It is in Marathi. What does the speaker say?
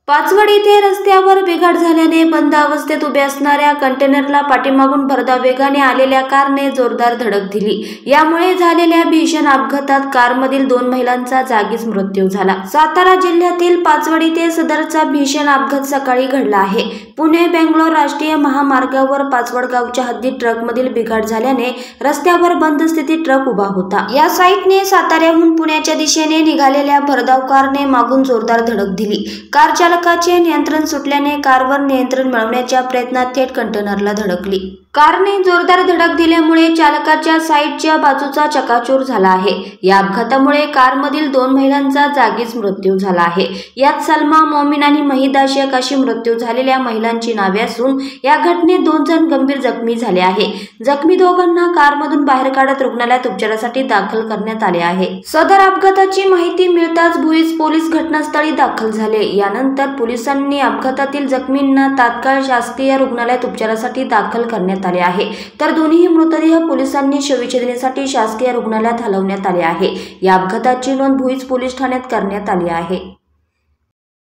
पाचवड येथे रस्त्यावर बिघाड झाल्याने बंद अवस्थेत उभे असणाऱ्या कंटेनरला पाठीमागून भरधाव वेगाने आलेल्या कारने जोरदार धडक दिली। यामुळे झालेल्या भीषण अपघातात कारमधील 2 महिलांचा जागीच मृत्यू झाला। सातारा जिल्ह्यातील पाचवड येथे सदरचा भीषण अपघात सकाळी घडला आहे। पुणे-बेंगलोर राष्ट्रीय महामार्गावर पाचवड गावच्या हद्दीत ट्रकमधील बिघाड झाल्याने रस्त्यावर बंद स्थितीत ट्रक उभा होता। या साईटने साताऱ्याहून पुण्याच्या दिशेने निघालेल्या भरधाव कारने मागून जोरदार धडक दिली। कार चालकाचे नियंत्रण सुटल्याने कारवर नियंत्रण मिळवण्याच्या प्रयत्नात थेट कंटेनरला धडकली। कारने जोरदार धडक दिल्यामुळे चालकाच्या साईडच्या बाजूचा चक्काचूर झाला आहे। या अपघातामुळे कारमधील 2 महिलांचा जागीच मृत्यू झाला आहे। यात सलमा मोमीन आणि महिदा शेख अशी मृत्यू झालेल्या महिलांची नावे असून या घटनेत 2 जण गंभीर जखमी झाले आहे। जखमी दोघांना कारमधून बाहेर काढत रुग्णालयात उपचारासाठी दाखल करण्यात आले आहे। सदर अपघाताची माहिती मिळताच भुईज पोलीस घटनास्थळी दाखल झाले। यानंतर पोलिसांनी अपघातातील जखमींना तात्काळ शासकीय रुग्णालयात उपचारासाठी दाखल करण्यात आले आहे, तर दोन्ही मृतदेह पोलिसांनी शवविच्छेदनासाठी शासकीय रुग्णालयात हलवण्यात आले आहे। या अपघाताची नोंद भुईज पोलीस ठाण्यात करण्यात आली आहे।